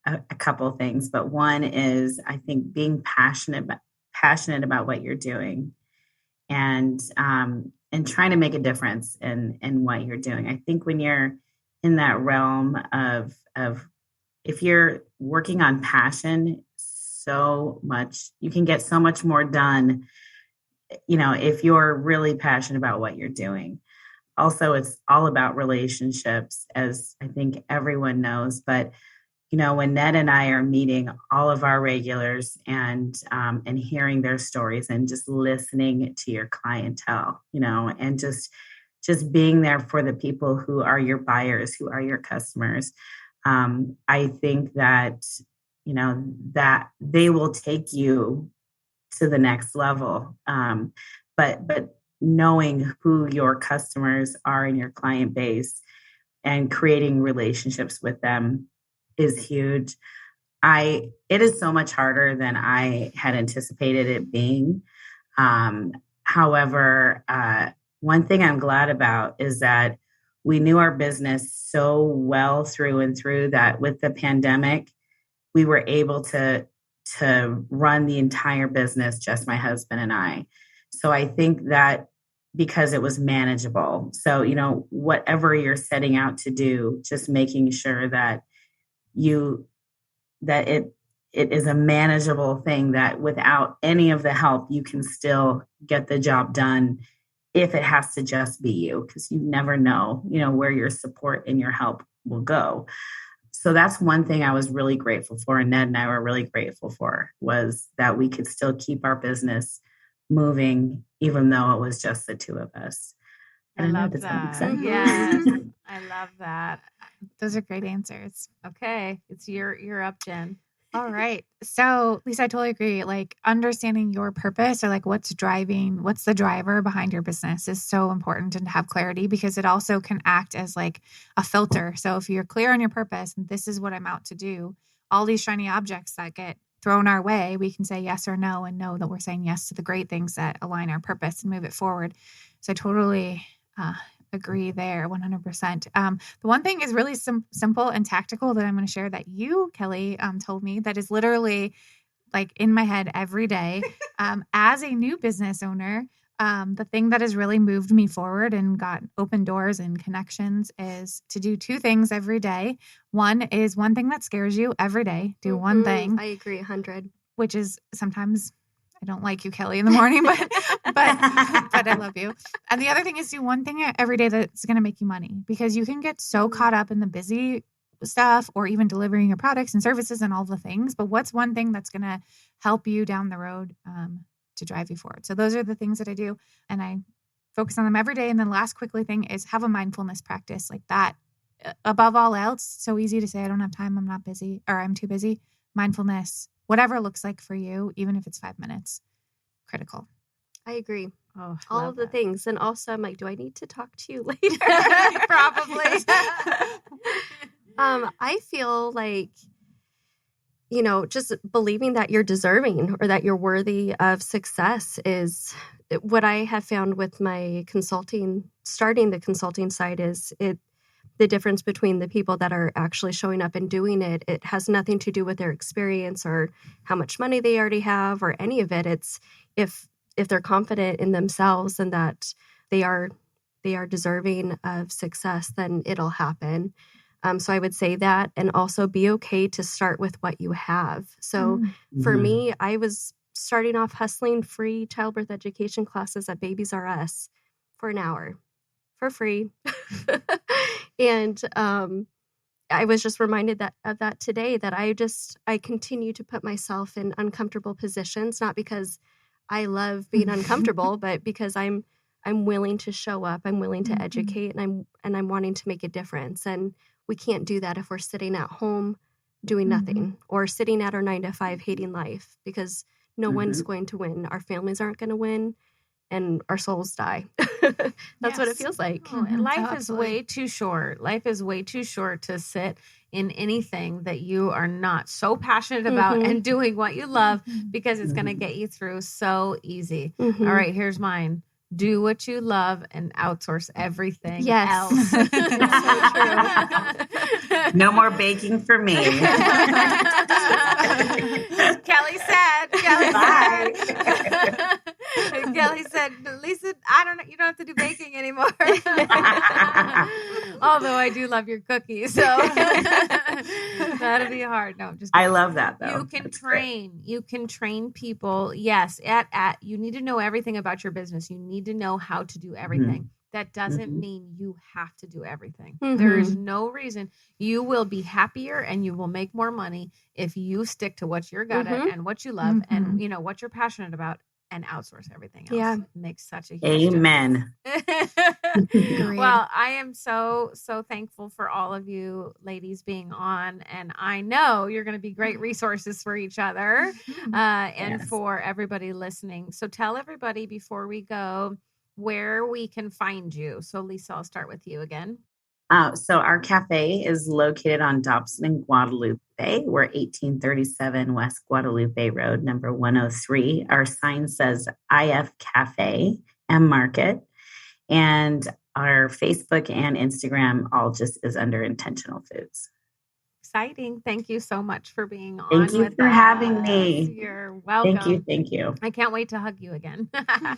a couple things, but one is I think being passionate about what you're doing, and trying to make a difference in what you're doing. I think when you're in that realm of if you're working on passion, so much you can get so much more done. If you're really passionate about what you're doing. Also, it's all about relationships, as I think everyone knows. But, when Ned and I are meeting all of our regulars and hearing their stories and just listening to your clientele, and just being there for the people who are your buyers, who are your customers. I think that, that they will take you to the next level. But knowing who your customers are in your client base and creating relationships with them is huge. It is so much harder than I had anticipated it being. However, one thing I'm glad about is that we knew our business so well through and through that with the pandemic, we were able to run the entire business, just my husband and I. So I think that because it was manageable. So, whatever you're setting out to do, just making sure that it is a manageable thing, that without any of the help, you can still get the job done if it has to just be you, because you never know, where your support and your help will go. So that's one thing I was really grateful for, and Ned and I were really grateful for, was that we could still keep our business moving, even though it was just the two of us. I love does that make that. sense? Yes, I love that. Those are great answers. Okay, you're up, Jen. All right. So, Lisa, I totally agree. Like understanding your purpose, or like what's the driver behind your business is so important, and to have clarity, because it also can act as like a filter. So if you're clear on your purpose and this is what I'm out to do, all these shiny objects that get thrown our way, we can say yes or no, and know that we're saying yes to the great things that align our purpose and move it forward. So I totally agree there 100%. The one thing is really simple and tactical that I'm going to share that you, Kelly, told me, that is literally like in my head every day. As a new business owner, The thing that has really moved me forward and got open doors and connections is to do 2 things every day. One is one thing that scares you every day. Do one thing. I agree 100. Which is sometimes I don't like you, Kelly, in the morning, but I love you. And the other thing is do one thing every day that's going to make you money, because you can get so caught up in the busy stuff or even delivering your products and services and all the things. But what's one thing that's going to help you down the road to drive you forward? So those are the things that I do, and I focus on them every day. And then last quickly thing is have a mindfulness practice like that. Above all else, it's so easy to say, I don't have time, I'm not busy, or I'm too busy. Mindfulness, whatever it looks like for you, even if it's 5 minutes, critical. I agree. Oh, all of the things. And also I'm like, do I need to talk to you later? Probably. I feel like, just believing that you're deserving or that you're worthy of success is what I have found with my starting the consulting side is the difference between the people that are actually showing up and doing it. It has nothing to do with their experience or how much money they already have or any of it. It's if they're confident in themselves and that they are deserving of success, then it'll happen. So I would say that, and also be okay to start with what you have. So for me, I was starting off hustling free childbirth education classes at Babies R Us for an hour for free. And I was just reminded of that today, that I continue to put myself in uncomfortable positions, not because I love being uncomfortable, but because I'm willing to show up, I'm willing to educate, and I'm wanting to make a difference. And we can't do that if we're sitting at home doing nothing or sitting at our 9-to-5 hating life, because no one's going to win. Our families aren't going to win, and our souls die. That's what it feels like. Oh, and life is way too short. Life is way too short to sit in anything that you are not so passionate about and doing what you love, because it's going to get you through so easy. All right, here's mine. Do what you love and outsource everything else. So true. No more baking for me. Kelly said. Kelly said, Lisa, I don't know. You don't have to do baking anymore. Although I do love your cookies, so that'd be hard. No, I love that though. You can train. You can train people. Yes, you need to know everything about your business. You need to know how to do everything. That doesn't mean you have to do everything. There is no reason. You will be happier and you will make more money if you stick to what you're good at and what you love and what you're passionate about, and outsource everything else. Yeah. It makes such a huge difference. Well, I am so thankful for all of you ladies being on, and I know you're going to be great resources for each other and for everybody listening. So tell everybody before we go where we can find you. So Lisa, I'll start with you again. So our cafe is located on Dobson and Guadalupe. We're 1837 West Guadalupe Road, number 103. Our sign says IF Cafe and Market. And our Facebook and Instagram all just is under Intentional Foods. Exciting. Thank you so much for being on. Thank you for having me. You're welcome. Thank you. I can't wait to hug you again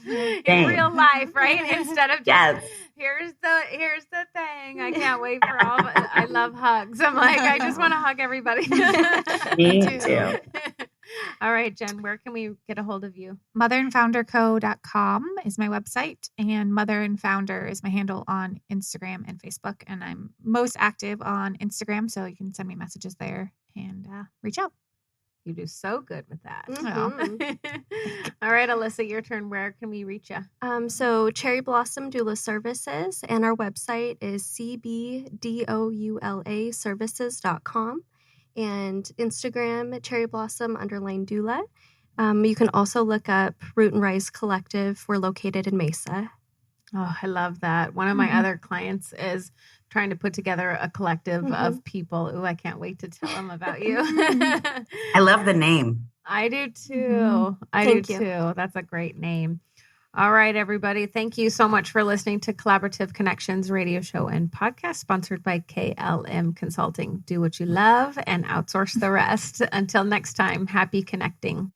in real life, right? Instead of just here's the thing. I can't wait for all. I love hugs. I'm like, I just want to hug everybody. Me too. All right, Jen, where can we get a hold of you? motherandfounderco.com is my website, and Mother and Founder is my handle on Instagram and Facebook. And I'm most active on Instagram, so you can send me messages there and reach out. You do so good with that. All right, Alyssa, your turn. Where can we reach you? So Cherry Blossom Doula Services, and our website is cbdoula services.com. And Instagram at Cherry Blossom _Doula. You can also look up Root and Rise Collective. We're located in Mesa. Oh, I love that. One of my other clients is trying to put together a collective of people. Ooh, I can't wait to tell them about you. I love the name. I do too. Thank you. That's a great name. All right, everybody. Thank you so much for listening to Collaborative Connections radio show and podcast sponsored by KLM Consulting. Do what you love and outsource the rest. Until next time, happy connecting.